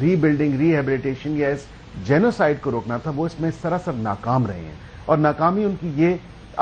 ری building rehabilitation یا اس genocide کو روکنا تھا وہ اس میں سراسر ناکام رہے ہیں. اور ناکامی ان کی یہ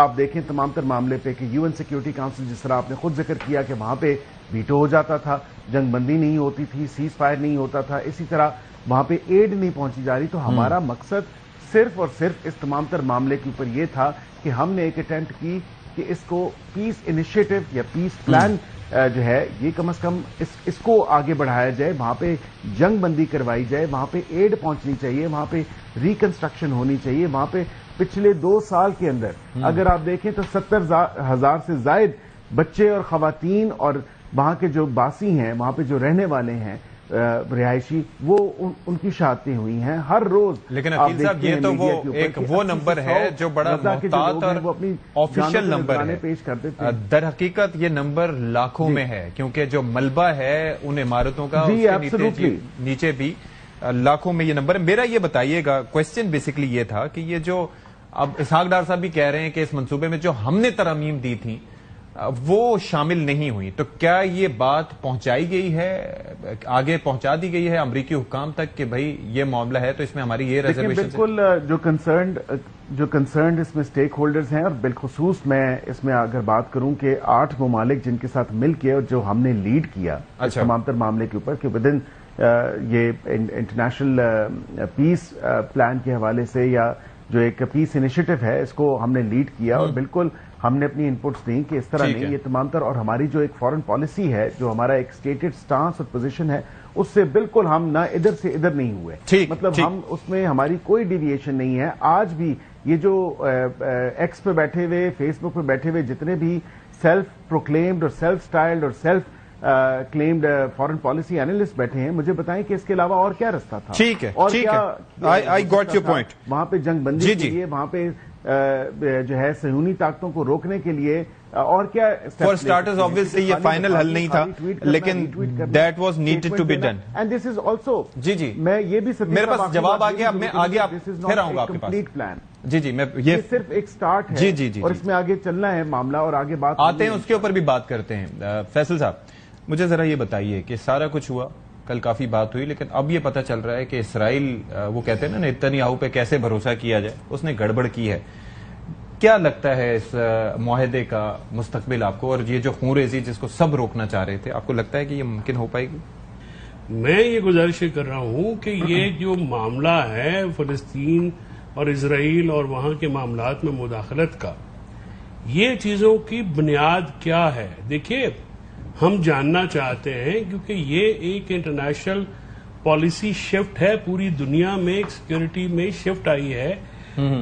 آپ دیکھیں تمام تر معاملے پہ کہ UN سیکیورٹی کاؤنسل جس طرح آپ نے خود ذکر کیا کہ وہاں پہ ویٹو ہو جاتا تھا, جنگ بندی نہیں ہوتی تھی, سیز فائر نہیں ہوتا تھا, اسی طرح وہاں پہ ایڈ نہیں پہنچی جا رہی. تو ہمارا مقصد صرف اور صرف اس تمام تر معاملے کے اوپر یہ تھا کہ ہم نے ایک اٹیمپٹ کی کہ اس کو پیس انیشیٹو یا پیس پلان جو ہے یہ کم از کم اس کو آگے بڑھایا جائے, وہاں پہ جنگ بندی کروائی جائے, وہاں پہ ایڈ پہنچنی چاہیے, وہاں پہ ریکنسٹرکشن ہونی چاہیے. وہاں پہ پچھلے 2 سال کے اندر اگر آپ دیکھیں تو 70,000 سے زائد بچے اور خواتین اور وہاں کے جو باسی ہیں, وہاں پہ جو رہنے والے ہیں رہائشی, وہ ان کی شہادتیں ہوئی ہیں ہر روز. لیکن عقیل صاحب یہ تو وہ نمبر ہے جو بڑا محتاط اور آفیشیل نمبر ہے. پیش کرتے تھے در حقیقت یہ نمبر لاکھوں میں ہے کیونکہ جو ملبہ ہے ان عمارتوں کا نیچے بھی لاکھوں میں یہ نمبر ہے. میرا یہ بتائیے گا کوشچن بیسکلی یہ تھا کہ یہ جو اب اسحاق ڈار صاحب بھی کہہ رہے ہیں کہ اس منصوبے میں جو ہم نے ترامیم دی تھی وہ شامل نہیں ہوئی, تو کیا یہ بات پہنچائی گئی ہے, آگے پہنچا دی گئی ہے امریکی حکام تک کہ بھائی یہ معاملہ ہے تو اس میں ہماری یہ ریزرویشن؟ بالکل جو کنسرنڈ اس میں سٹیک ہولڈرز ہیں, اور بالخصوص میں اس میں اگر بات کروں کہ 8 ممالک جن کے ساتھ مل کے اور جو ہم نے لیڈ کیا تمام تر معاملے کے اوپر کہ ودن یہ انٹرنیشنل پیس پلان کے حوالے سے یا جو ایک پیس انیشیٹو ہے اس کو ہم نے لیڈ کیا, اور بالکل ہم نے اپنی انپٹس دیں کہ اس طرح نہیں, یہ تمام تر, اور ہماری جو ایک فارن پالیسی ہے, جو ہمارا ایک اسٹیٹڈ سٹانس اور پوزیشن ہے, اس سے بالکل ہم نہ ادھر سے ادھر نہیں ہوئے. مطلب ہم اس میں ہماری کوئی ڈیویشن نہیں ہے. آج بھی یہ جو ایکس پہ بیٹھے ہوئے, فیس بک پہ بیٹھے ہوئے جتنے بھی سیلف پروکلیمڈ اور سیلف سٹائلڈ اور self claimed foreign policy analyst بیٹھے ہیں, مجھے بتائیں کہ اس کے علاوہ اور کیا رستہ تھا. ٹھیک ہے, اور آئی گاٹ یور پوائنٹ. وہاں پہ جنگ بندی کے لیے, وہاں پہ جو ہے صہیونی طاقتوں کو روکنے کے لیے اور کیا فار اسٹارٹرز آبویسلی یہ فائنل حل نہیں تھا, لیکن that was needed to be done. And this is also جی میں یہ بھی میرے پاس جواب آ گیا, میں آگے آپ پھر آؤں گا آپ کے پاس. پلان جی میں یہ صرف ایک سٹارٹ ہے جی اور اس میں آگے چلنا ہے معاملہ, اور آگے بات آتے ہیں اس کے اوپر بھی بات کرتے ہیں. فیصل صاحب مجھے ذرا یہ بتائیے کہ سارا کچھ ہوا, کل کافی بات ہوئی, لیکن اب یہ پتہ چل رہا ہے کہ اسرائیل وہ کہتے ہیں نا نیتنیاہو پہ کیسے بھروسہ کیا جائے, اس نے گڑبڑ کی ہے. کیا لگتا ہے اس معاہدے کا مستقبل آپ کو, اور یہ جو خون ریزی جس کو سب روکنا چاہ رہے تھے, آپ کو لگتا ہے کہ یہ ممکن ہو پائے گی؟ میں یہ گزارش کر رہا ہوں کہ یہ جو معاملہ ہے فلسطین اور اسرائیل اور وہاں کے معاملات میں مداخلت کا, یہ چیزوں کی بنیاد کیا ہے. دیکھیے ہم جاننا چاہتے ہیں کیونکہ یہ ایک انٹرنیشنل پالیسی شفٹ ہے, پوری دنیا میں ایک سیکورٹی میں شفٹ آئی ہے.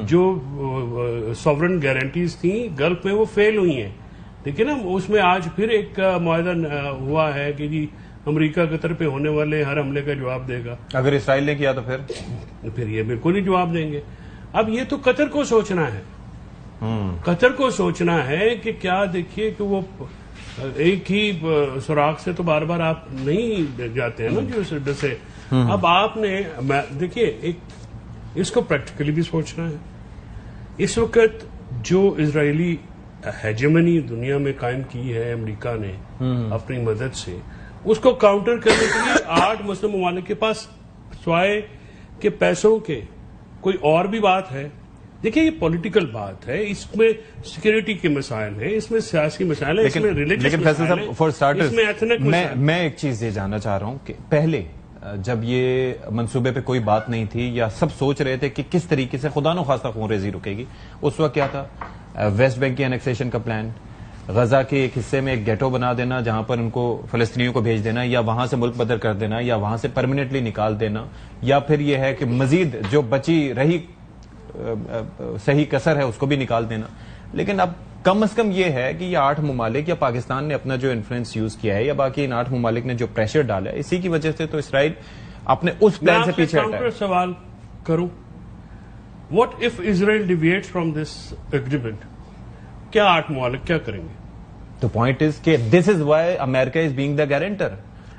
جو سوورن گارنٹیز تھیں گلف میں وہ فیل ہوئی ہیں, لیکن نا اس میں آج پھر ایک معاہدہ ہوا ہے کہ جی امریکہ قطر پہ ہونے والے ہر حملے کا جواب دے گا. اگر اسرائیل نے کیا تو پھر یہ بالکل ہی جواب دیں گے. اب یہ تو قطر کو سوچنا ہے, قطر کو سوچنا ہے کہ کیا, دیکھیے کہ وہ ایک ہی سوراخ سے تو بار بار آپ نہیں جاتے ہیں نا جو سے. اب آپ نے دیکھیے ایک اس کو پریکٹیکلی بھی سوچنا ہے. اس وقت جو اسرائیلی ہیجمنی دنیا میں قائم کی ہے امریکہ نے اپنی مدد سے, اس کو کاؤنٹر کرنے کے لیے 8 مسلم ممالک کے پاس سوائے کہ پیسوں کے کوئی اور بھی بات ہے. دیکھیں یہ پولیٹیکل بات ہے, اس میں سیکورٹی کے مسائل ہیں, اس میں سیاسی مسائل ہیں, اس میں ریلیجس مسائل ہیں, اس میں ایتھنک مسائل ہیں. میں ایک چیز یہ جاننا چاہ رہا ہوں کہ پہلے جب یہ منصوبے پہ کوئی بات نہیں تھی یا سب سوچ رہے تھے کہ کس طریقے سے خدا نخواستہ خون ریزی رکے گی, اس وقت کیا تھا؟ ویسٹ بینک کی انیکسیشن کا پلان, غزہ کے ایک حصے میں ایک گیٹو بنا دینا جہاں پر ان کو فلسطینیوں کو بھیج دینا, یا وہاں سے ملک بدر کر دینا, یا وہاں سے پرماننٹلی نکال دینا, یا پھر یہ ہے کہ مزید جو بچی رہی صحیح کسر ہے اس کو بھی نکال دینا. لیکن اب کم از کم یہ ہے کہ یہ 8 ممالک یا پاکستان نے اپنا جو انفلوئنس یوز کیا ہے, یا باقی ان 8 ممالک نے جو پریشر ڈالا ہے, اسی کی وجہ سے تو اسرائیل اپنے اس پلان سے پیچھے ہٹا ہے. میں سوال کروں, what if Israel deviates from this agreement, کیا 8 ممالک کیا کریں گے؟ تو پوائنٹ از کہ this is why America is being the guarantor.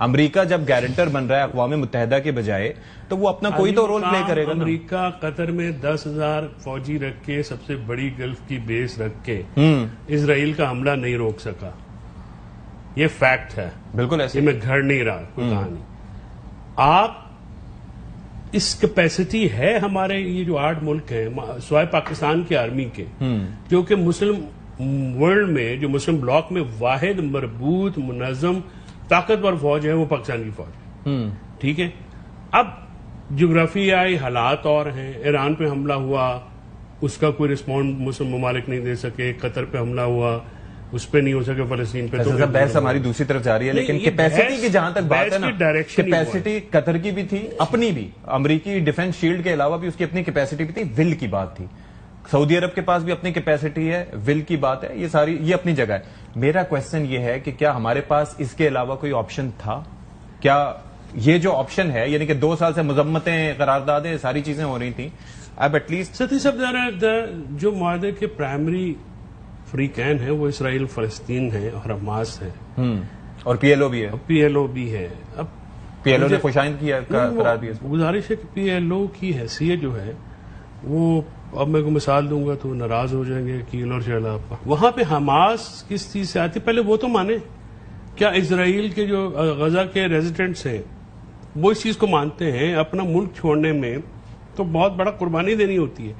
America جب گارنٹر بن رہا ہے اقوام متحدہ کے بجائے, تو وہ اپنا کوئی تو رول پلے کرے گا. امریکہ قطر میں 10,000 فوجی رکھ کے, سب سے بڑی گلف کی بیس رکھ کے اسرائیل کا حملہ نہیں روک سکا. یہ فیکٹ ہے, بالکل ایسے. میں گھڑ نہیں رہا کوئی کہانی. آپ اس کیپیسٹی ہے ہمارے یہ جو 8 ملک ہیں سوائے پاکستان کی آرمی کے جو کہ مسلم ورلڈ میں جو مسلم بلاک میں واحد مربوط منظم طاقتور فوج ہے وہ پاکستان کی فوج ہے. ٹھیک ہے. اب جغرافیائی حالات اور ہیں. ایران پہ حملہ ہوا, اس کا کوئی رسپانس مسلم ممالک نہیں دے سکے. قطر پہ حملہ ہوا, اس پہ نہیں ہو سکے. فلسطین پہ تو بحث ہماری دوسری طرف جا رہی ہے, لیکن کیپیسٹی کی جہاں تک بات ہے نا, کیپیسٹی قطر کی بھی تھی, اپنی بھی, امریکی ڈیفنس شیلڈ کے علاوہ بھی اس کی اپنی کیپیسٹی بھی تھی. ول کی بات تھی. سعودی عرب کے پاس بھی اپنی کیپیسٹی ہے, ول کی بات ہے. یہ ساری یہ اپنی جگہ ہے. میرا کوشچن یہ ہے کہ کیا ہمارے پاس اس کے علاوہ کوئی آپشن تھا؟ کیا یہ جو آپشن ہے, یعنی کہ 2 سال سے مذمتیں, قراردادیں, ساری چیزیں ہو رہی تھیں, اب ایٹ لیسٹ ستی سب جو معاہدے کے پرائمری فریقین ہیں وہ اسرائیل فلسطین ہے اور حماس ہے, اور پی ایل او بھی ہے. پی ایل او بھی ہے. اب پی ایل او نے خوشائند کیا قرار دیا. گزارش ہے کہ پی ایل او کی حیثیت جو ہے وہ, اب میں کو مثال دوں گا تو ناراض ہو جائیں گے کیل اور شیلا. وہاں پہ حماس کس چیز سے آتی, پہلے وہ تو مانے. کیا اسرائیل کے جو غزہ کے ریزیڈنٹس ہیں وہ اس چیز کو مانتے ہیں؟ اپنا ملک چھوڑنے میں تو بہت بڑا قربانی دینی ہوتی ہے.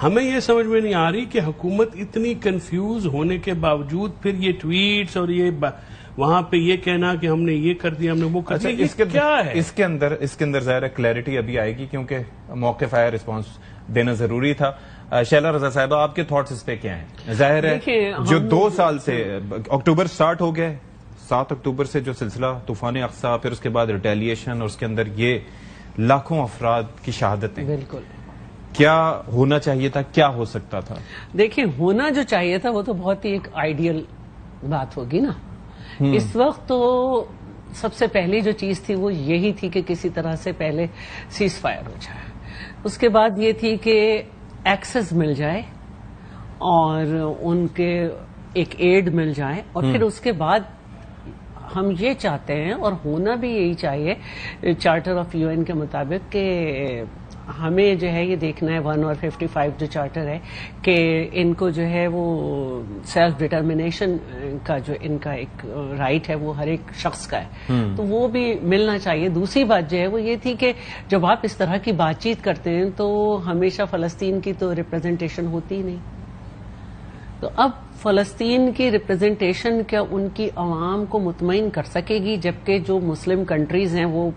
ہمیں یہ سمجھ میں نہیں آ رہی کہ حکومت اتنی کنفیوز ہونے کے باوجود پھر یہ ٹویٹس اور یہ وہاں پہ یہ کہنا کہ ہم نے یہ کر دیا, ہم نے وہ کر دیا, یہ کیا ہے؟ اس کے اندر ظاہر ہے کلیئرٹی ابھی آئے گی, کیونکہ موقف آیا, رسپانس دینا ضروری تھا. شیلا رضا صاحبہ, آپ کے تھاٹس اس پہ کیا ہیں؟ ظاہر ہے جو 2 سال سے اکتوبر سٹارٹ ہو گئے, 7 اکتوبر سے جو سلسلہ طوفان اقصی, پھر اس کے بعد ریٹیلیشن, اور اس کے اندر یہ لاکھوں افراد کی شہادتیں, بالکل کیا ہونا چاہیے تھا, کیا ہو سکتا تھا؟ دیکھیں, ہونا جو چاہیے تھا وہ تو بہت ہی ایک آئیڈیل بات ہوگی نا. اس وقت تو سب سے پہلی جو چیز تھی وہ یہی تھی کہ کسی طرح سے پہلے سیز فائر ہو جائے. اس کے بعد یہ تھی کہ ایکسس مل جائے اور ان کے ایک ایڈ مل جائے, اور پھر اس کے بعد ہم یہ چاہتے ہیں, اور ہونا بھی یہی چاہیے چارٹر آف یو این کے مطابق, کہ ہمیں جو ہے یہ دیکھنا ہے 1 اور 55 جو چارٹر ہے کہ ان کو جو ہے وہ سیلف ڈٹرمنیشن کا جو ان کا ایک رائٹ ہے وہ ہر ایک شخص کا ہے, تو وہ بھی ملنا چاہیے. دوسری بات جو ہے وہ یہ تھی کہ جب آپ اس طرح کی بات چیت کرتے ہیں تو ہمیشہ فلسطین کی تو ریپرزنٹیشن ہوتی ہی نہیں. تو اب فلسطین کی ریپرزنٹیشن کیا ان کی عوام کو مطمئن کر سکے گی, جبکہ جو مسلم کنٹریز ہیں وہ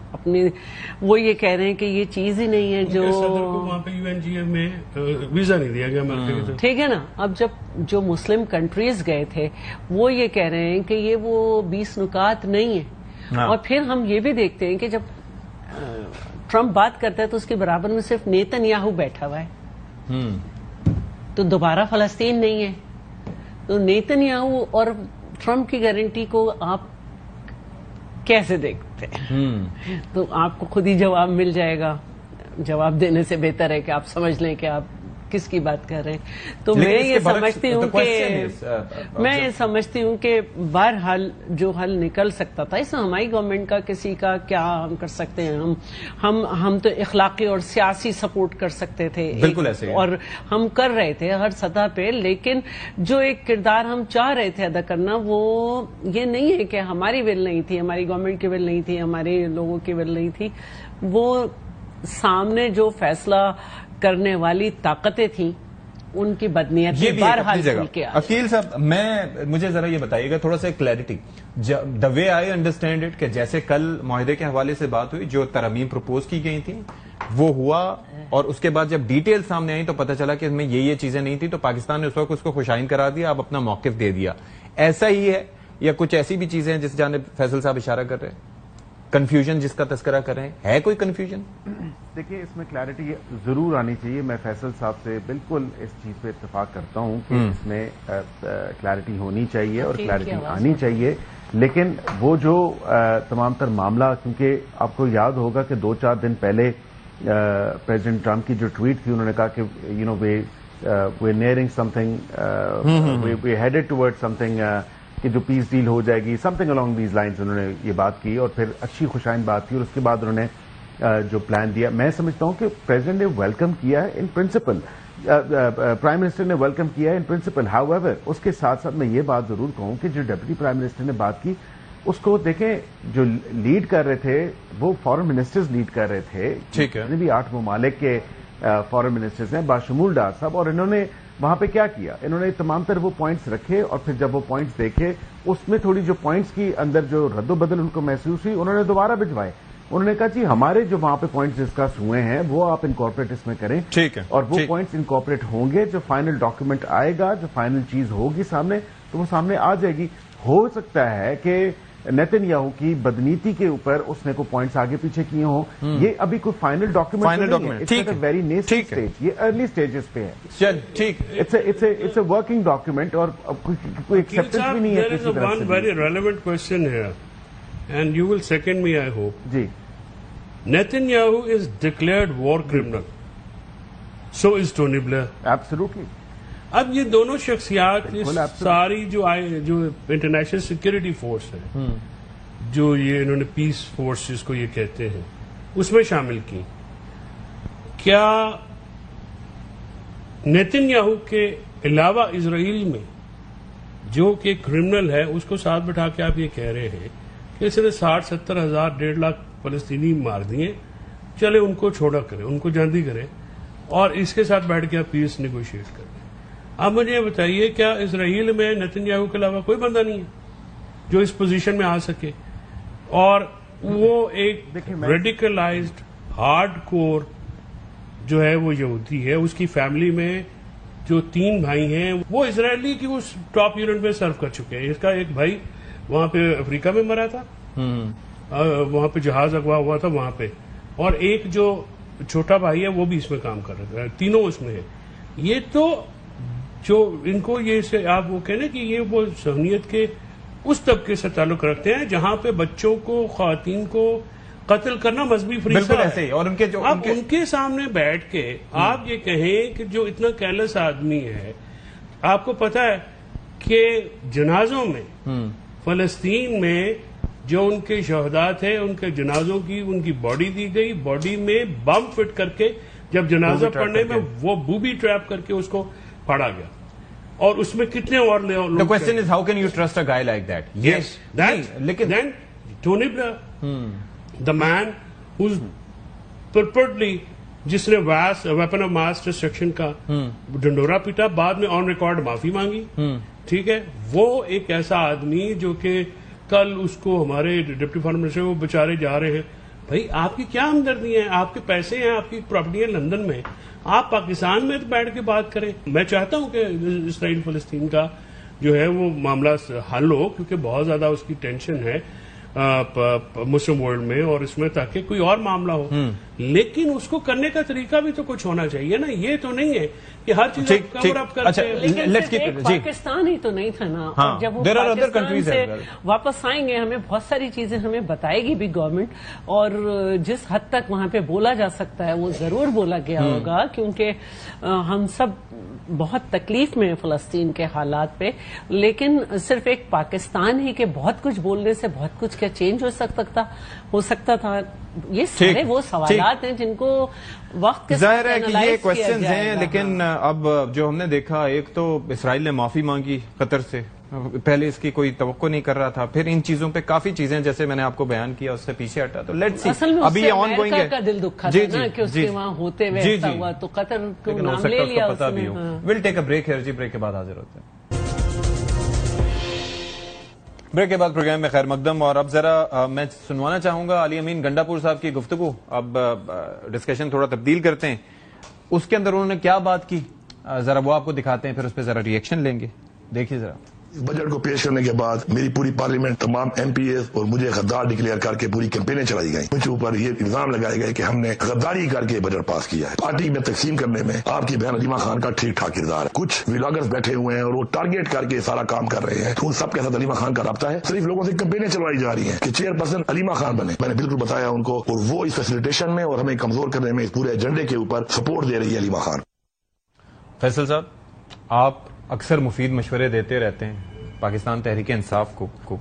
وہ یہ کہہ رہے ہیں کہ یہ چیز ہی نہیں ہے جو وہاں پہ یو این جی اے میں ویزا نہیں دیا گیا. ٹھیک ہے نا. اب جب جو مسلم کنٹریز گئے تھے وہ یہ کہہ رہے ہیں کہ یہ وہ 20 نکات نہیں ہے, اور پھر ہم یہ بھی دیکھتے ہیں کہ جب ٹرمپ بات کرتا ہے تو اس کے برابر میں صرف نیتن یاہو بیٹھا ہوا ہے, تو دوبارہ فلسطین نہیں ہے. تو نیتن یاہو اور ٹرمپ کی گارنٹی کو آپ کیسے دیکھتے ہیں؟ تو آپ کو خود ہی جواب مل جائے گا. جواب دینے سے بہتر ہے کہ آپ سمجھ لیں کہ آپ کس کی بات کر رہے ہیں. تو میں یہ سمجھتی ہوں کہ بہرحال جو حل نکل سکتا تھا, اس میں ہماری گورنمنٹ کا کسی کا کیا ہم کر سکتے ہیں. ہم تو اخلاقی اور سیاسی سپورٹ کر سکتے تھے, بالکل ایسے, اور ہم کر رہے تھے ہر سطح پہ, لیکن جو ایک کردار ہم چاہ رہے تھے ادا کرنا وہ یہ نہیں ہے کہ ہماری ول نہیں تھی, ہماری گورنمنٹ کی ول نہیں تھی, ہمارے لوگوں کی ول نہیں تھی. وہ سامنے جو فیصلہ کرنے والی طاقتیں تھیں ان کی بدنیتی بہرحال کھل کے آئی. عقیل صاحب, مجھے ذرا یہ بتائیے گا تھوڑا سا clarity, the way I understand it, کہ جیسے کل معاہدے کے حوالے سے بات ہوئی, جو ترامیم پروپوز کی گئی تھیں وہ ہوا, اور اس کے بعد جب ڈیٹیل سامنے آئی تو پتہ چلا کہ اس میں یہ چیزیں نہیں تھی, تو پاکستان نے اس وقت اس کو خوشائن کرا دیا, آپ اپنا موقف دے دیا. ایسا ہی ہے یا کچھ ایسی بھی چیزیں ہیں جس جانب فیصل صاحب اشارہ کر رہے ہیں؟ کنفیوژن جس کا تذکرہ کر رہے ہیں, ہے کوئی کنفیوژن؟ دیکھیے, اس میں کلیئرٹی ضرور آنی چاہیے. میں فیصل صاحب سے بالکل اس چیز پہ اتفاق کرتا ہوں کہ اس میں کلیئرٹی ہونی چاہیے اور کلیئرٹی آنی چاہیے. لیکن وہ جو تمام تر معاملہ, کیونکہ آپ کو یاد ہوگا کہ 2-4 دن پہلے پریزیڈنٹ ٹرمپ کی جو ٹویٹ تھی, انہوں نے کہا کہ وی نیئرنگ سم تھنگ, وی ہیڈڈ ٹوورڈ سم تھنگ, کہ جو پیس ڈیل ہو جائے گی, some thing along these lines. انہوں نے یہ بات کی اور پھر اچھی خوشائند بات کی, اور اس کے بعد انہوں نے جو پلان دیا, میں سمجھتا ہوں کہ پریزیڈنٹ نے ویلکم کیا ہے ان پرنسپل, پرائم منسٹر نے ویلکم کیا ہے ان پرنسپل. ہاؤ ایور اس کے ساتھ ساتھ میں یہ بات ضرور کہوں کہ جو ڈپٹی پرائم منسٹر نے بات کی, اس کو دیکھیں جو لیڈ کر رہے تھے وہ فارن منسٹرز لیڈ کر رہے تھے. ٹھیک ہے. جتنے بھی 8 ممالک کے فارن منسٹرز ہیں باشمول ڈار صاحب, اور انہوں نے وہاں پہ کیا کیا, انہوں نے تمام تر وہ پوائنٹس رکھے, اور پھر جب وہ پوائنٹس دیکھے اس میں تھوڑی جو پوائنٹس کی اندر جو رد و بدل ان کو محسوس ہوئی, انہوں نے دوبارہ بھجوائے. انہوں نے کہا جی ہمارے جو وہاں پہ پوائنٹس ڈسکس ہوئے ہیں وہ آپ انکارپوریٹ اس میں کریں. ٹھیک ہے. اور وہ پوائنٹس انکارپوریٹ ہوں گے, جو فائنل ڈاکیومنٹ آئے گا, جو فائنل چیز ہوگی سامنے, تو وہ سامنے آ جائے گی. ہو سکتا ہے کہ نیتن یاہو کی بدنیتی کے اوپر اس نے کوئی پوائنٹس آگے پیچھے کیے ہوں, یہ ابھی کوئی فائنل ڈاکیومنٹ نہیں ہے, ویری نیسنٹ اسٹیج, یہ ارلی سٹیجز پہ ہے. چل ٹھیک, اٹس اے ورکنگ ڈاکیومنٹ, اور کوئی ایکسپٹنس بھی نہیں ہے کسی طرح سے. ویری ریلیونٹ کوشچن ہے, and you will second me I hope. جی, Netanyahu is declared war criminal. So is Tony Blair. Absolutely. اب یہ دونوں شخصیات ساری جو انٹرنیشنل سیکورٹی فورس ہے, جو یہ انہوں نے پیس فورس جس کو یہ کہتے ہیں, اس میں شامل کی. کیا نیتن کے علاوہ اسرائیل میں جو کہ کرمنل ہے اس کو ساتھ بٹھا کے آپ یہ کہہ رہے ہیں کہ اس نے 60-70 ہزار 1.5 لاکھ فلسطینی مار دیے, چلے ان کو چھوڑا کریں, ان کو جاندی کریں, اور اس کے ساتھ بیٹھ کے آپ پیس نیگوشیٹ کریں. اب مجھے یہ بتائیے, کیا اسرائیل میں نیتن یاہو کے علاوہ کوئی بندہ نہیں ہے جو اس پوزیشن میں آ سکے, اور وہ ایک ریڈیکلائزڈ ہارڈ کور جو ہے وہ یہودی ہے, اس کی فیملی میں جو 3 بھائی ہیں وہ اسرائیلی کی اس ٹاپ یونٹ میں سرو کر چکے ہیں. اس کا ایک بھائی وہاں پہ افریقہ میں مرا تھا, وہاں پہ جہاز اغوا ہوا تھا وہاں پہ, اور ایک جو چھوٹا بھائی ہے وہ بھی اس میں کام کر رہا تھا, تینوں اس میں ہیں. یہ تو جو ان کو یہ آپ وہ کہنا کہ یہ وہ صہیونیت کے اس طبقے سے تعلق رکھتے ہیں جہاں پہ بچوں کو, خواتین کو قتل کرنا مذہبی فریضہ ہے, اور ان کے سامنے بیٹھ کے آپ یہ کہیں کہ جو اتنا کیرلیس آدمی ہے, آپ کو پتا ہے کہ جنازوں میں فلسطین میں جو ان کے شہداء تھے ان کے جنازوں کی ان کی باڈی دی گئی, باڈی میں بم فٹ کر کے جب جنازہ پڑھنے میں وہ بوبی ٹریپ کر کے اس کو پھاڑا گیا, اور اس میں کتنے اور لوگ. The question is how can you trust a guy like that? Yes, then Tony Blair, the man who's purportedly جس نے ویپن آف ماس ڈسٹرکشن کا ڈنڈورا پیٹا, بعد میں آن ریکارڈ معافی مانگی. ٹھیک ہے, وہ ایک ایسا آدمی جو کہ کل اس کو ہمارے ڈپٹی فارن منسٹر وہ بےچارے جا رہے ہیں, بھائی آپ کی کیا ہمدردی ہے, آپ کے پیسے ہیں, آپ کی پراپرٹی ہے لندن میں, آپ پاکستان میں بیٹھ کے بات کریں. میں چاہتا ہوں کہ اسرائیل فلسطین کا جو ہے وہ معاملہ حل ہو, کیونکہ بہت زیادہ اس کی ٹینشن ہے مسلم ورلڈ میں, اور اس میں تاکہ کوئی اور معاملہ ہو, لیکن اس کو کرنے کا طریقہ بھی تو کچھ ہونا چاہیے نا. یہ تو نہیں ہے کہ ہر چیز کور اپ کرتے ہیں. لیکن پاکستان ہی تو نہیں تھا نا, اور جب وہ پاکستان سے واپس آئیں گے ہمیں بہت ساری چیزیں ہمیں بتائے گی بھی گورنمنٹ, اور جس حد تک وہاں پہ بولا جا سکتا ہے وہ ضرور بولا گیا ہوگا, کیونکہ ہم سب بہت تکلیف میں فلسطین کے حالات پہ, لیکن صرف ایک پاکستان ہی کے بہت کچھ بولنے سے بہت کچھ کیا چینج ہو سکتا تھا. یہ سارے وہ سوالات ہیں جن کو وقت کے ظاہر ہے کہ یہ کوشچنز ہیں, لیکن اب جو ہم نے دیکھا, ایک تو اسرائیل نے معافی مانگی قطر سے, پہلے اس کی کوئی توقع نہیں کر رہا تھا, پھر ان چیزوں پہ کافی چیزیں جیسے میں نے آپ کو بیان کیا اس سے پیچھے ہٹا. تو لیٹس سی, اصل میں ابھی یہ آن گوئنگ ہے, کا دل دکھا تھا نا کہ اس کے وہاں ہوتے ہوئے ایسا ہوا, تو قطر کو نام لے لیا اس نے. Will take a break here جی, بریک کے بعد حاضر ہوتے ہیں. بریک کے بعد پروگرام میں خیر مقدم, اور اب ذرا میں سنوانا چاہوں گا علی امین گنڈا پور صاحب کی گفتگو. اب ڈسکشن تھوڑا تبدیل کرتے ہیں, اس کے اندر انہوں نے کیا بات کی ذرا وہ آپ کو دکھاتے ہیں, پھر اس پہ ذرا ری ایکشن لیں گے. دیکھیے ذرا. اس بجٹ کو پیش کرنے کے بعد میری پوری پارلیمنٹ, تمام ایم پی ایز اور مجھے غدار ڈکلیئر کر کے پوری کیمپینیں چلائی گئی. مجھ اوپر یہ الزام لگائے گئے کہ ہم نے غداری کر کے بجٹ پاس کیا ہے. پارٹی میں تقسیم کرنے میں آپ کی بہن علیمہ خان کا ٹھیک ٹھاک کردار ہے. کچھ ولاگرز بیٹھے ہوئے ہیں اور وہ ٹارگیٹ کر کے سارا کام کر رہے ہیں. ان سب کے ساتھ علیمہ خان کا رابطہ ہے. صرف لوگوں سے کیمپینیں چلوائی جا رہی ہیں کہ چیئر پرسن علیمہ خان بنے. میں نے بالکل بتایا ان کو, اور وہ اس فیسیلیٹیشن میں اور ہمیں کمزور کرنے میں اس پورے ایجنڈے کے اوپر سپورٹ دے رہی ہے علیمہ خان. فیصل صاحب, آپ اکثر مفید مشورے دیتے رہتے ہیں پاکستان تحریک انصاف کو,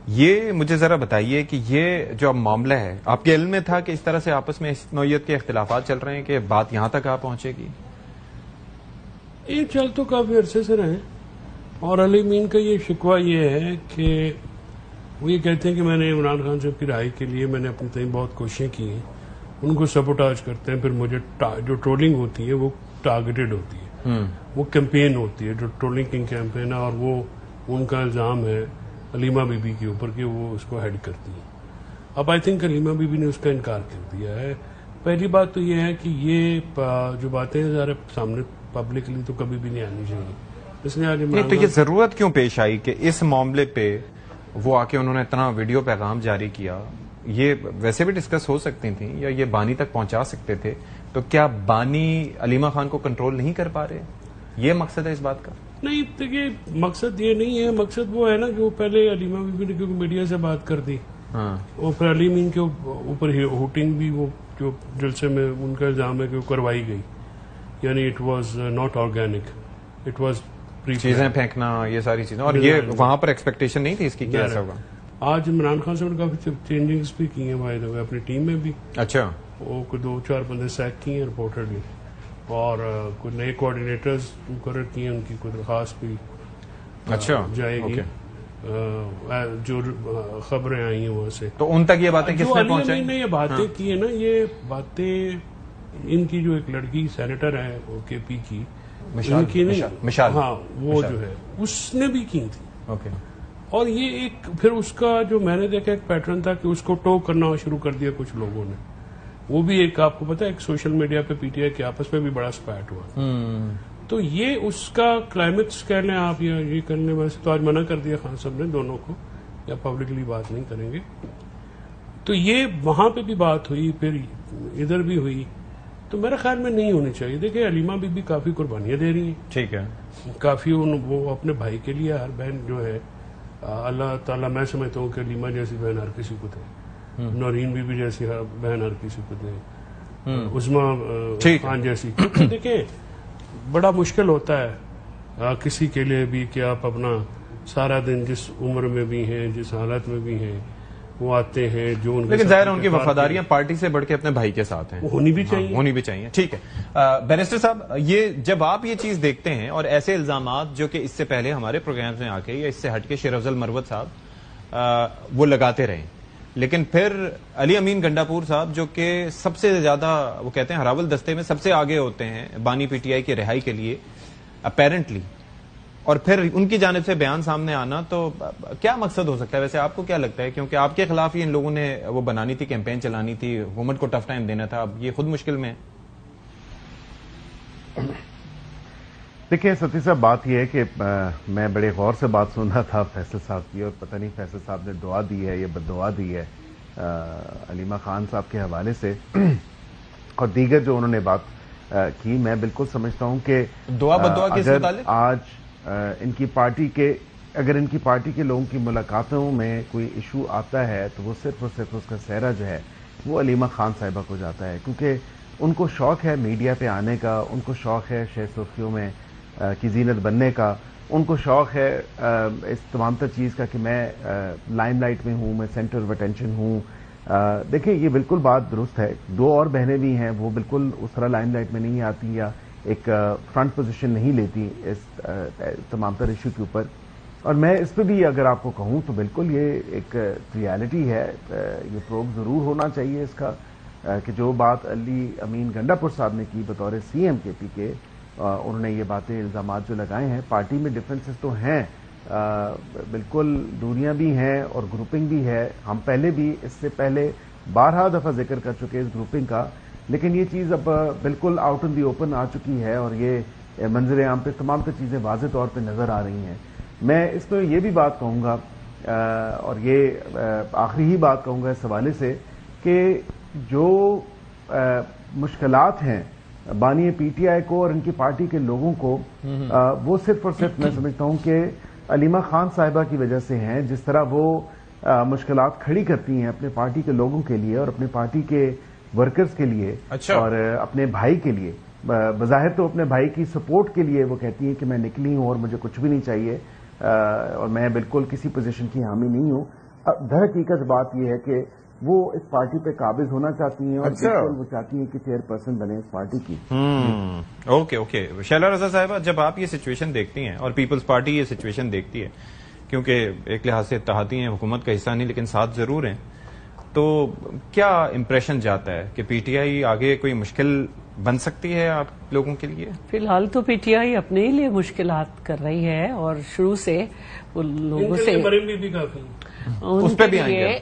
یہ مجھے ذرا بتائیے کہ یہ جو اب معاملہ ہے, آپ کے علم میں تھا کہ اس طرح سے آپس میں اس نوعیت کے اختلافات چل رہے ہیں کہ بات یہاں تک آ پہنچے گی؟ یہ چل تو کافی عرصے سے رہے, اور علی امین کا یہ شکوہ یہ ہے کہ وہ یہ کہتے ہیں کہ میں نے عمران خان صاحب کی رہائی کے لیے میں نے اپنی طرح بہت کوششیں کی ہیں، ان کو سبوٹاج کرتے ہیں، پھر مجھے جو ٹرولنگ ہوتی ہے وہ ٹارگیٹڈ ہوتی ہے، وہ کیمپین ہوتی ہے جو ٹرولنگ کی کیمپین ہے، اور وہ ان کا الزام ہے علیمہ بی بی کے اوپر کہ وہ اس کو ہیڈ کرتی ہیں۔ اب I think Alima be be نے اس کا انکار کر دیا ہے۔ پہلی بات تو یہ ہے کہ یہ جو باتیں ذرا سامنے پبلکلی تو کبھی بھی نہیں آنی چاہیے، اس لیے آج نہیں تو یہ ضرورت کیوں پیش آئی کہ اس معاملے پہ وہ آ کے انہوں نے اتنا ویڈیو پیغام جاری کیا؟ یہ ویسے بھی ڈسکس ہو سکتی تھیں یا یہ بانی تک پہنچا سکتے تھے، تو کیا بانی علیمہ خان کو کنٹرول نہیں کر پا رہے؟ یہ مقصد ہے اس بات کا؟ نہیں، دیکھیے مقصد یہ نہیں ہے، مقصد وہ ہے نا کہ وہ پہلے علیمہ بی بی نے کیونکہ میڈیا سے بات کر دی، اور پھر علی امین کے اوپر ہوٹنگ بھی وہ جو جلسے میں ان کا الزام ہے کہ وہ کروائی گئی، یعنی it was not organic, it was چیزیں پھینکنا، یہ ساری چیزیں، اور یہ وہاں پر ایکسپیکٹیشن نہیں تھی اس کی کہ ایسا ہوگا۔ آج عمران خان صاحب نے کافی چینجنگز بھی کی ہیں بائی دا وے اپنی ٹیم میں بھی، اچھا وہ کوئی 2-4 بندے سیک کیے ہیں رپورٹڈلی، اور کوئی نئے کوآرڈینیٹرز مقرر کیے ہیں، ان کی کوئی درخواست بھی اچھا جائے گی، جو خبریں آئی ہیں وہاں سے۔ تو ان تک یہ باتیں کس نے پہنچائی؟ نے یہ باتیں کی ہیں نا، یہ باتیں ان کی جو ایک لڑکی سینیٹر ہے کے پی کی، مشال، ہاں وہ جو ہے اس نے بھی کی تھی، اوکے، اور یہ ایک پھر اس کا جو میں نے دیکھا ایک پیٹرن تھا کہ اس کو ٹو کرنا شروع کر دیا کچھ لوگوں نے، وہ بھی ایک آپ کو پتا ہے ایک سوشل میڈیا پہ پی ٹی آئی کے آپس میں بھی بڑا سپیٹ ہوا، تو یہ اس کا کلائمیکس کہہ لیں آپ، یا یہ کرنے ویسے تو آج منع کر دیا خان صاحب نے دونوں کو، یا پبلکلی بات نہیں کریں گے، تو یہ وہاں پہ بھی بات ہوئی، پھر ادھر بھی ہوئی، تو میرے خیال میں نہیں ہونی چاہیے۔ دیکھیں علیمہ بی بی کافی قربانیاں دے رہی ہیں، ٹھیک ہے، کافی وہ اپنے بھائی کے لیے، ہر بہن جو ہے اللہ تعالیٰ میں سمجھتا ہوں کہ علیمہ جیسی بہن ہر کسی کو دے، نورین بی بی جیسی بہن ہر کسی کو دے، عظمیٰ خان جیسی، کیونکہ دیکھیں بڑا مشکل ہوتا ہے کسی کے لیے بھی کہ آپ اپنا سارا دن جس عمر میں بھی ہیں، جس حالت میں بھی ہیں، وہ آتے ہیں جو ان کے، لیکن ظاہر ان کی وفاداریاں پارٹی سے بڑھ کے اپنے بھائی کے ساتھ ہیں، ہونی بھی چاہیے، ہونی بھی چاہیے۔ ٹھیک ہے بیرسٹر صاحب، یہ جب آپ یہ چیز دیکھتے ہیں اور ایسے الزامات جو کہ اس سے پہلے ہمارے پروگرامز میں آ کے یا اس سے ہٹ کے شیر افضل مروت صاحب وہ لگاتے رہے، لیکن پھر علی امین گنڈاپور صاحب جو کہ سب سے زیادہ وہ کہتے ہیں ہراول دستے میں سب سے آگے ہوتے ہیں بانی پی ٹی آئی کی رہائی کے لیے اپیرنٹلی، اور پھر ان کی جانب سے بیان سامنے آنا، تو کیا مقصد ہو سکتا ہے ویسے؟ آپ کو کیا لگتا ہے؟ کیونکہ آپ کے خلاف ہی ان لوگوں نے وہ بنانی تھی، کیمپین چلانی تھی، حکومت کو ٹف ٹائم دینا تھا، اب یہ خود مشکل میں ہے۔ دیکھیں ستی صاحب، بات یہ ہے کہ میں بڑے غور سے بات سن رہا تھا فیصل صاحب کی، اور پتہ نہیں فیصل صاحب نے دعا دی ہے یا بد دعا دی ہے علیمہ خان صاحب کے حوالے سے، اور دیگر جو انہوں نے بات کی، میں بالکل سمجھتا ہوں کہ دعا بد دعا کس متعلق؟ آج ان کی پارٹی کے، اگر ان کی پارٹی کے لوگوں کی ملاقاتوں میں کوئی ایشو آتا ہے تو وہ صرف اور صرف اس کا سہرا جو ہے وہ علیمہ خان صاحبہ کو جاتا ہے، کیونکہ ان کو شوق ہے میڈیا پہ آنے کا، ان کو شوق ہے شہ سرخیوں میں کی زینت بننے کا، ان کو شوق ہے اس تمام تر چیز کا کہ میں لائم لائٹ میں ہوں، میں سینٹر آف اٹینشن ہوں۔ دیکھیں یہ بالکل بات درست ہے، دو اور بہنیں بھی ہیں، وہ بالکل اس طرح لائم لائٹ میں نہیں آتی یا ایک فرنٹ پوزیشن نہیں لیتی اس تمام تر ایشو کے اوپر، اور میں اس پہ بھی اگر آپ کو کہوں تو بالکل یہ ایک ریالٹی ہے، یہ پروب ضرور ہونا چاہیے اس کا کہ جو بات علی امین گنڈاپور صاحب نے کی بطور سی ایم کے پی کے، انہوں نے یہ باتیں الزامات جو لگائے ہیں، پارٹی میں ڈفرینسز تو ہیں، بالکل دوریاں بھی ہیں اور گروپنگ بھی ہے، ہم پہلے بھی اس سے پہلے بارہا دفعہ ذکر کر چکے اس گروپنگ کا، لیکن یہ چیز اب بالکل آؤٹ ان دی اوپن آ چکی ہے اور یہ منظر عام پہ تمام تر چیزیں واضح طور پہ نظر آ رہی ہیں۔ میں اس میں یہ بھی بات کہوں گا، اور یہ آخری ہی بات کہوں گا اس حوالے سے، کہ جو مشکلات ہیں بانی پی ٹی آئی کو اور ان کی پارٹی کے لوگوں کو، وہ صرف اور صرف میں سمجھتا ہوں کہ علیمہ خان صاحبہ کی وجہ سے ہیں، جس طرح وہ مشکلات کھڑی کرتی ہیں اپنے پارٹی کے لوگوں کے لیے اور اپنے پارٹی کے ورکرز کے لیے، اور اپنے بھائی کے لیے، بظاہر تو اپنے بھائی کی سپورٹ کے لیے وہ کہتی ہیں کہ میں نکلی ہوں اور مجھے کچھ بھی نہیں چاہیے اور میں بالکل کسی پوزیشن کی حامی نہیں ہوں۔ در حقیقت بات یہ ہے کہ وہ اس پارٹی پہ قابض ہونا چاہتی ہیں اور بالکل وہ چاہتی ہیں کہ چیئر پرسن بنے اس پارٹی کی۔ اوکے شیلا رضا صاحبہ، جب آپ یہ سچویشن دیکھتی ہیں اور پیپلز پارٹی یہ سچویشن دیکھتی ہے کیونکہ ایک لحاظ سے اتحادی ہیں, حکومت کا حصہ نہیں لیکن ساتھ ضرور ہیں, تو کیا امپریشن جاتا ہے کہ پی ٹی آئی آگے کوئی مشکل بن سکتی ہے آپ لوگوں کے لیے؟ فی الحال تو پی ٹی آئی اپنے ہی لیے مشکلات کر رہی ہے, اور شروع سے ان لوگوں سے اس پہ بھی آئیں گے.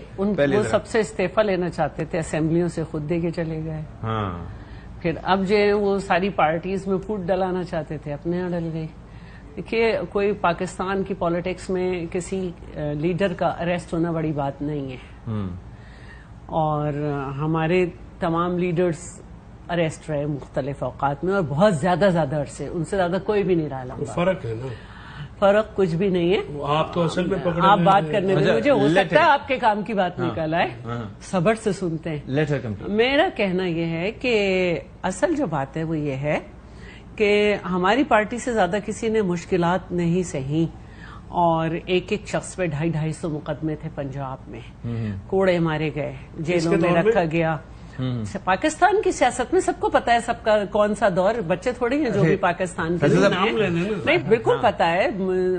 وہ سب سے استعفی لینا چاہتے تھے, اسمبلیوں سے خود دے کے چلے گئے. پھر اب جو وہ ساری پارٹیز میں پھوٹ ڈلانا چاہتے تھے, اپنے یہاں ڈل گئی. دیکھیے, کوئی پاکستان کی پالیٹکس میں کسی لیڈر کا اریسٹ ہونا بڑی بات نہیں ہے, اور ہمارے تمام لیڈرز اریسٹ رہے مختلف اوقات میں, اور بہت زیادہ عرصے, ان سے زیادہ کوئی بھی نہیں رہا لمبا. فرق ہے نا, فرق کچھ بھی نہیں ہے. آپ تو اصل میں پکڑے, آپ بات کرنے میں مجھے ہو سکتا ہے آپ کے کام کی بات نکل آئے, صبر سے سنتے ہیں. میرا کہنا یہ ہے کہ اصل جو بات ہے وہ یہ ہے کہ ہماری پارٹی سے زیادہ کسی نے مشکلات نہیں سہی, اور ایک شخص پہ 250 مقدمے تھے پنجاب میں, کوڑے مارے گئے, جیلوں میں رکھا گیا. پاکستان کی سیاست میں سب کو پتا ہے سب کا کون سا دور, بچے تھوڑی ہیں جو بھی پاکستان کے نہیں, بالکل پتا ہے,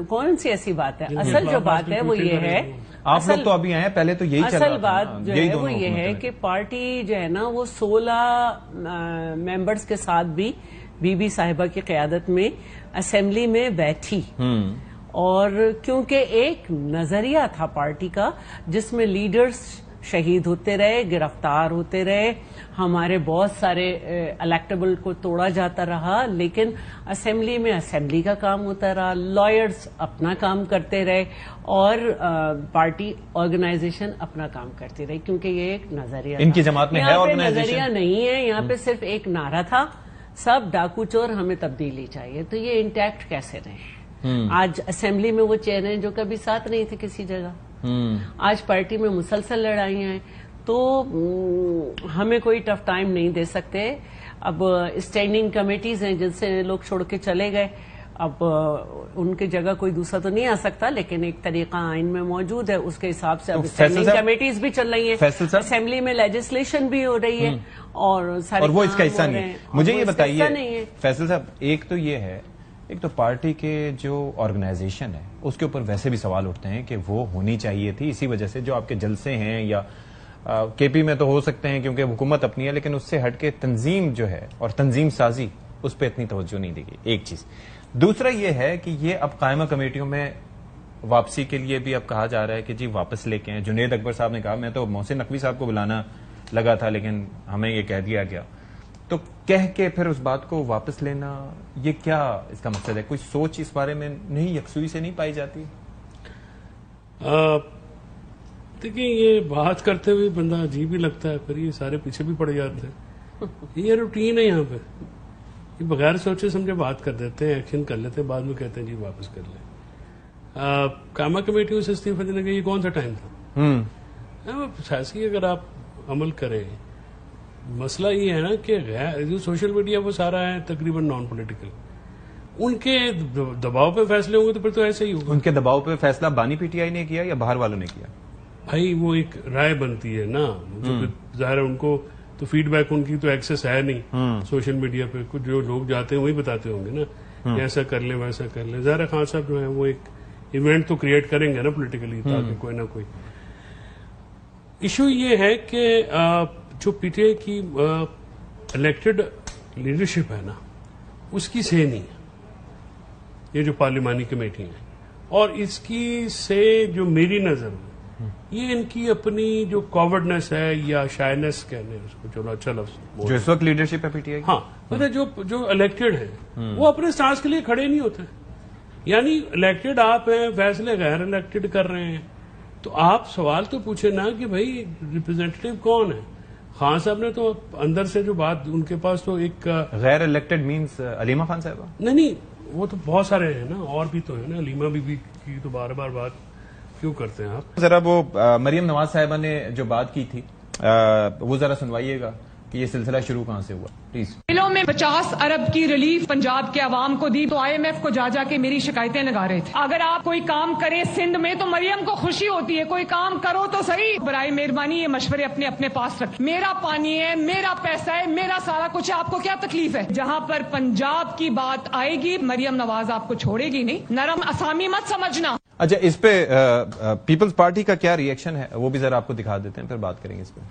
کون سی ایسی بات ہے. اصل جو بات ہے وہ یہ ہے, آپ لوگ تو ابھی آئے ہیں, پہلے تو یہی چل رہا تھا. اصل بات جو ہے وہ یہ ہے کہ پارٹی جو ہے نا وہ 16 ممبرز کے ساتھ بھی بی بی صاحبہ کی قیادت میں اسمبلی میں بیٹھی, اور کیونکہ ایک نظریہ تھا پارٹی کا جس میں لیڈرز شہید ہوتے رہے, گرفتار ہوتے رہے, ہمارے بہت سارے الیکٹیبل کو توڑا جاتا رہا, لیکن اسمبلی میں اسمبلی کا کام ہوتا رہا, لائرز اپنا کام کرتے رہے, اور پارٹی آرگنائزیشن اپنا کام کرتی رہی, کیونکہ یہ ایک نظریہ ان کی جماعت میں ہے آرگنائزیشن, نظریہ نہیں ہے یہاں پہ, صرف ایک نعرہ تھا, سب ڈاکو چور, ہمیں تبدیلی چاہیے. تو یہ انٹیکٹ کیسے رہے؟ آج اسمبلی میں وہ چہرے ہیں جو کبھی ساتھ نہیں تھے کسی جگہ, آج پارٹی میں مسلسل لڑائیاں ہیں, تو ہمیں کوئی ٹف ٹائم نہیں دے سکتے. اب اسٹینڈنگ کمیٹیز ہیں جن سے لوگ چھوڑ کے چلے گئے, اب ان کی جگہ کوئی دوسرا تو نہیں آ سکتا, لیکن ایک طریقہ آئین میں موجود ہے, اس کے حساب سے اب اسٹینڈنگ کمیٹیز بھی چل رہی ہیں, اسمبلی میں لیجسلیشن بھی ہو رہی ہے, اور وہ اس کا حصہ نہیں ہے. مجھے یہ بتائیے فیصل صاحب, ایک تو یہ ہے, ایک تو پارٹی کے جو آرگنائزیشن ہے اس کے اوپر ویسے بھی سوال اٹھتے ہیں کہ وہ ہونی چاہیے تھی, اسی وجہ سے جو آپ کے جلسے ہیں یا کے پی میں تو ہو سکتے ہیں کیونکہ حکومت اپنی ہے, لیکن اس سے ہٹ کے تنظیم جو ہے اور تنظیم سازی, اس پہ اتنی توجہ نہیں دی گئی. ایک چیز. دوسرا یہ ہے کہ یہ اب قائمہ کمیٹیوں میں واپسی کے لیے بھی اب کہا جا رہا ہے کہ جی واپس لے کے ہیں. جنید اکبر صاحب نے کہا, میں تو محسن نقوی صاحب کو بلانا لگا تھا لیکن ہمیں یہ کہہ دیا گیا, تو کہہ کے پھر اس بات کو واپس لینا, یہ کیا اس کا مقصد ہے؟ کوئی سوچ اس بارے میں نہیں, یکسوئی سے نہیں پائی جاتی؟ دیکھیں, یہ بات کرتے ہوئے بندہ عجیب ہی لگتا ہے, پھر یہ سارے پیچھے بھی پڑ جاتے ہیں. یہ روٹین ہے یہاں پہ, یہ بغیر سوچے سمجھے بات کر دیتے ہیں, ایکشن کر لیتے ہیں, بعد میں کہتے ہیں جی واپس کر لیں. قائمہ کمیٹیوں سے استعفی دینے کا یہ کون سا ٹائم تھا؟ سیاسی اگر آپ عمل کریں, مسئلہ یہ ہے نا کہ جو سوشل میڈیا وہ سارا ہے تقریباً نان پولیٹیکل, ان کے دباؤ پہ فیصلے ہوں گے تو پھر تو ایسے ہی ہوگا. ان کے دباؤ پہ فیصلہ بانی پی ٹی آئی نے کیا یا باہر والوں نے کیا؟ بھائی وہ ایک رائے بنتی ہے نا, ظاہر ہے ان کو تو فیڈ بیک ان کی تو ایکسس ہے نہیں سوشل میڈیا پہ, کچھ جو لوگ جاتے ہیں وہی بتاتے ہوں گے نا, ایسا کر لیں ویسا کر لیں. ظاہر خان صاحب جو ہے وہ ایک ایونٹ تو کریٹ کریں گے نا پولیٹیکلی, تاکہ کوئی نہ کوئی ایشو. یہ ہے کہ جو پی ٹی آئی کی الیکٹڈ لیڈرشپ ہے نا, اس کی سے نہیں ہے یہ جو پارلیمانی کمیٹی ہے, اور اس کی سے جو میری نظر میں یہ ان کی اپنی جو کاورڈنس ہے یا شائنس کہنے اس کو, چلو اچھا لفظ, جو اس وقت لیڈرشپ ہے پی ٹی آئی, ہاں مطلب جو الیکٹڈ ہیں وہ اپنے سٹانس کے لیے کھڑے نہیں ہوتے. یعنی الیکٹڈ آپ ہیں, فیصلے غیر الیکٹڈ کر رہے ہیں, تو آپ سوال تو پوچھے نا کہ بھائی ریپرزینٹیو کون ہے. خان صاحب نے تو اندر سے جو بات, ان کے پاس تو ایک غیر الیکٹڈ مینس علیمہ خان صاحبہ, نہیں وہ تو بہت سارے ہیں نا, اور بھی تو ہے نا, علیمہ بی بی کی تو بار بار بات کیوں کرتے ہیں آپ؟ ذرا وہ مریم نواز صاحبہ نے جو بات کی تھی وہ ذرا سنوائیے گا کہ یہ سلسلہ شروع کہاں سے ہوا پلیز. بلوں میں 50 ارب کی ریلیف پنجاب کے عوام کو دی تو آئی ایم ایف کو جا کے میری شکایتیں لگا رہے تھے. اگر آپ کوئی کام کریں سندھ میں تو مریم کو خوشی ہوتی ہے, کوئی کام کرو تو صحیح. برائے مہربانی یہ مشورے اپنے پاس رکھیں. میرا پانی ہے, میرا پیسہ ہے, میرا سارا کچھ ہے, آپ کو کیا تکلیف ہے؟ جہاں پر پنجاب کی بات آئے گی مریم نواز آپ کو چھوڑے گی نہیں. نرم اسامی مت سمجھنا. اچھا اس پہ پیپلز پارٹی کا کیا ری ایکشن ہے وہ بھی ذرا آپ کو دکھا دیتے ہیں پھر بات کریں گے اس پہ.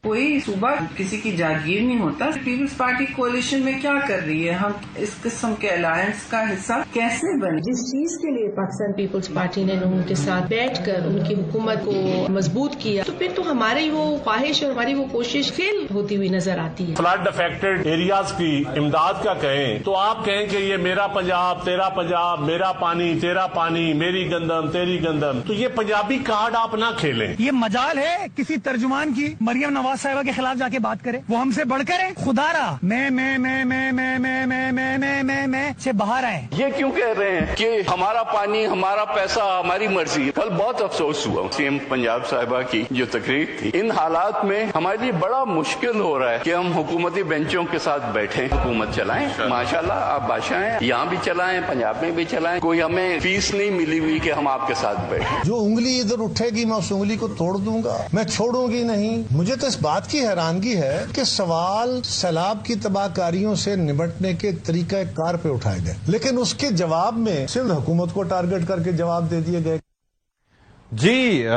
کوئی صوبہ کسی کی جاگیر نہیں ہوتا. پیپلز پارٹی کولیشن میں کیا کر رہی ہے؟ ہم اس قسم کے الائنس کا حصہ کیسے بنے؟ جس چیز کے لیے پاکستان پیپلز پارٹی نے لوگوں کے ساتھ بیٹھ کر ان کی حکومت کو مضبوط کیا تو پھر تو ہماری وہ خواہش اور ہماری وہ کوشش فیل ہوتی ہوئی نظر آتی ہے. فلڈ افیکٹڈ ایریاز کی امداد کا کہیں تو آپ کہیں کہ یہ میرا پنجاب تیرا پنجاب، میرا پانی تیرا پانی، میری گندم تیری گندم، تو یہ پنجابی کارڈ آپ نہ کھیلیں. یہ مجال ہے کسی ترجمان کی مریم نواز صاحبہ کے خلاف جا کے بات کرے، وہ ہم سے بڑھ کر ہے. خدا رہا میں سے باہر آئے. یہ کیوں کہہ رہے ہیں کہ ہمارا پانی ہمارا پیسہ ہماری مرضی؟ کل بہت افسوس ہوا سی ایم پنجاب صاحبہ کی جو تقریر تھی. ان حالات میں ہمارے لیے بڑا مشکل ہو رہا ہے کہ ہم حکومتی بینچوں کے ساتھ بیٹھیں، حکومت چلائیں. ماشاءاللہ آپ بادشاہ ہیں، یہاں بھی چلائیں، پنجاب میں بھی چلائیں. کوئی ہمیں فیس نہیں ملی ہوئی کہ ہم آپ کے ساتھ بیٹھیں. جو انگلی ادھر اٹھے گی میں اس انگلی کو توڑ دوں گا، میں چھوڑوں گی نہیں. مجھے تو اس بات کی حیرانگی ہے کہ سوال سیلاب کی تباہ کاریوں سے نمٹنے کے طریقہ کار پہ اٹھائے گئے، لیکن اس کے جواب میں سندھ حکومت کو ٹارگٹ کر کے جواب دے دیے گئے. جی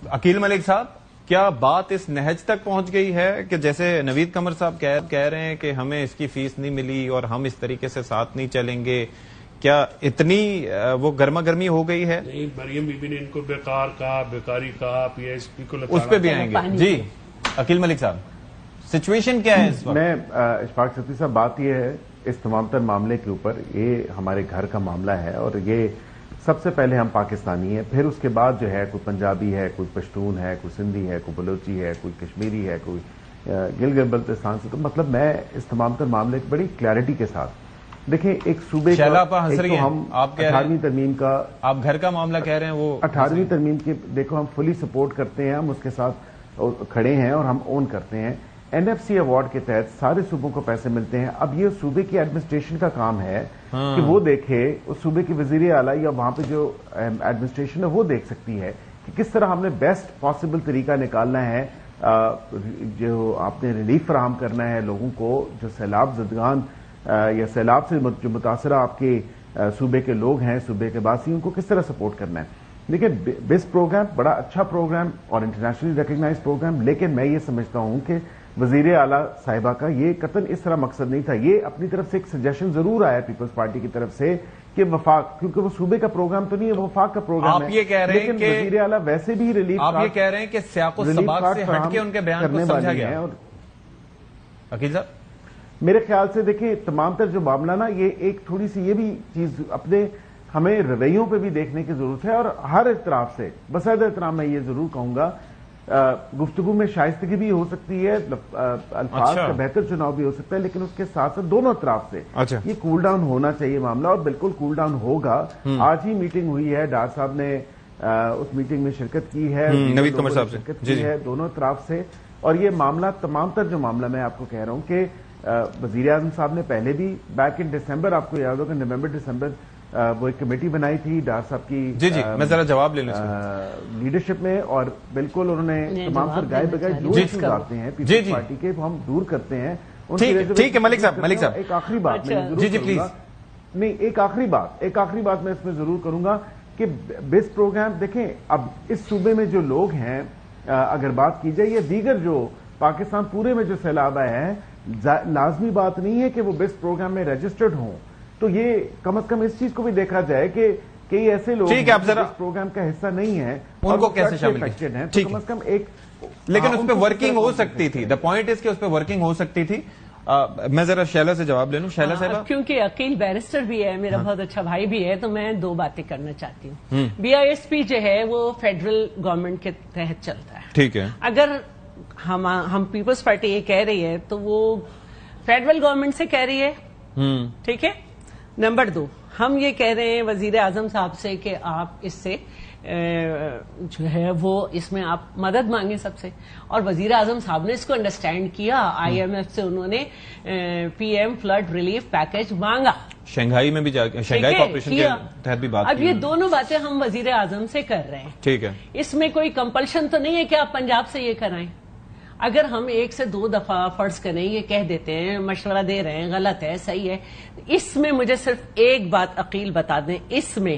عقیل ملک صاحب، کیا بات اس نہج تک پہنچ گئی ہے کہ جیسے نوید قمر صاحب کہہ رہے ہیں کہ ہمیں اس کی فیس نہیں ملی اور ہم اس طریقے سے ساتھ نہیں چلیں گے، کیا اتنی وہ گرما گرمی ہو گئی ہے؟ نہیں، مریم بی بی نے ان کو بیکار کہا، بیکاری کہا، پی ایس پی کو اس پہ بھی آئیں گے. جی عقیل ملک صاحب، سچویشن کیا ہے اس وقت؟ میں اشفاق صدیقی صاحب، بات یہ ہے اس تمام تر معاملے کے اوپر، یہ ہمارے گھر کا معاملہ ہے اور یہ سب سے پہلے ہم پاکستانی ہیں، پھر اس کے بعد جو ہے کوئی پنجابی ہے، کوئی پشتون ہے، کوئی سندھی ہے، کوئی بلوچی ہے، کوئی کشمیری ہے، کوئی گلگت بلتستان سے. تو مطلب میں اس تمام تر معاملے کی بڑی کلیئرٹی کے ساتھ دیکھیں، ایک صوبے کا ہم 18ویں ترمیم کا، آپ گھر کا معاملہ کہہ رہے ہیں، وہ 18ویں ترمیم کے دیکھو ہم فلی سپورٹ کرتے ہیں، ہم اس کے ساتھ کھڑے ہیں اور ہم اون کرتے ہیں. NFC ایوارڈ کے تحت سارے صوبوں کو پیسے ملتے ہیں. اب یہ صوبے کی ایڈمنسٹریشن کا کام ہے کہ وہ دیکھے، اس صوبے کی وزیر اعلیٰ یا وہاں پہ جو ایڈمنسٹریشن ہے وہ دیکھ سکتی ہے کہ کس طرح ہم نے بیسٹ پاسبل طریقہ نکالنا ہے، جو آپ نے ریلیف فراہم کرنا ہے لوگوں کو، جو سیلاب زدگان یا سیلاب سے جو متاثرہ آپ کے صوبے کے لوگ ہیں، صوبے کے باسیوں کو کس طرح سپورٹ کرنا ہے. لیکن بیسٹ پروگرام بڑا اچھا پروگرام اور انٹرنیشنلی ریکگنائز پروگرام، لیکن میں یہ سمجھتا ہوں کہ وزیر اعلیٰ صاحبہ کا یہ قطعاً اس طرح مقصد نہیں تھا. یہ اپنی طرف سے ایک سجیشن ضرور آیا پیپلز پارٹی کی طرف سے کہ وفاق، کیونکہ وہ صوبے کا پروگرام تو نہیں ہے، وہ وفاق کا پروگرام ہے. آپ یہ کہہ رہے ہیں کہ وزیر اعلیٰ ویسے بھی ریلیف، آپ یہ کہہ رہے ہیں کہ سیاق و سباق سے ہٹ کے ان کے بیان کو سمجھا گیا. عقیل صاحب، میرے خیال سے دیکھیں تمام تر جو معاملہ نا، یہ ایک تھوڑی سی یہ بھی چیز اپنے ہمیں رویوں پہ بھی دیکھنے کی ضرورت ہے، اور ہر اطراف سے بصد احترام میں یہ ضرور کہوں گا، گفتگو میں شائستگی بھی ہو سکتی ہے، الفاظ کا بہتر چناؤ بھی ہو سکتا ہے، لیکن اس کے ساتھ ساتھ دونوں اطراف سے یہ کول ڈاؤن ہونا چاہیے معاملہ، اور بالکل کول ڈاؤن ہوگا. آج ہی میٹنگ ہوئی ہے، ڈار صاحب نے اس میٹنگ میں شرکت کی ہے، نوید قمر صاحب شرکت کی ہے دونوں اطراف سے. اور یہ معاملہ تمام تر جو معاملہ میں آپ کو کہہ رہا ہوں کہ وزیر اعظم صاحب نے پہلے بھی بیک ان دسمبر، آپ کو یاد ہوگا نومبر دسمبر، وہ ایک کمیٹی بنائی تھی ڈار صاحب کی جی میں ذرا جواب لے لوں لیڈرشپ میں، اور بالکل انہوں نے تمام تر گائے بگائے جو ایشوز آتے ہیں پیپلز پارٹی کے وہ ہم دور کرتے ہیں. ٹھیک ہے ملک صاحب، ایک آخری بات میں ضرور کروں گا، نہیں ایک آخری بات میں اس میں ضرور کروں گا کہ بیس پروگرام دیکھیں، اب اس صوبے میں جو لوگ ہیں، اگر بات کی جائے، یہ دیگر جو پاکستان پورے میں جو سیلاب آئے ہیں، لازمی بات نہیں ہے کہ وہ بیس پروگرام میں رجسٹرڈ ہوں. تو یہ کم از کم اس چیز کو بھی دیکھا جائے کہ کئی ایسے لوگ اس پروگرام کا حصہ نہیں ہیں ان کو کیسے شامل ہیں، تو کم از کم ایک، لیکن اس پہ ورکنگ ہو سکتی تھی. دا پوائنٹ اس کہ اس پہ ورکنگ ہو سکتی تھی. میں ذرا شیلا سے جواب لے لوں. شیلا صاحب، کیونکہ عقیل بیرسٹر بھی ہے، میرا بہت اچھا بھائی بھی ہے، تو میں دو باتیں کرنا چاہتی ہوں. BISP جو ہے وہ فیڈرل گورنمنٹ کے تحت چلتا ہے. ٹھیک ہے، اگر ہم پیپلز پارٹی یہ کہہ رہی ہے تو وہ فیڈرل گورنمنٹ سے کہہ رہی ہے. ٹھیک ہے. نمبر 2، ہم یہ کہہ رہے ہیں وزیر اعظم صاحب سے کہ آپ اس سے جو ہے وہ اس میں آپ مدد مانگیں سب سے، اور وزیر اعظم صاحب نے اس کو انڈرسٹینڈ کیا. IMF سے انہوں نے PM فلڈ ریلیف پیکج مانگا، شنگھائی میں بھی شنگھائی کوآپریشن کے تحت بھی بات. اب یہ دونوں باتیں ہم وزیر اعظم سے کر رہے ہیں. ٹھیک ہے، اس میں کوئی کمپلشن تو نہیں ہے کہ آپ پنجاب سے یہ کرائیں. اگر ہم 1 سے 2 دفعہ فرض کریں یہ کہہ دیتے ہیں، مشورہ دے رہے ہیں، غلط ہے صحیح ہے، اس میں مجھے صرف ایک بات عقیل بتا دیں، اس میں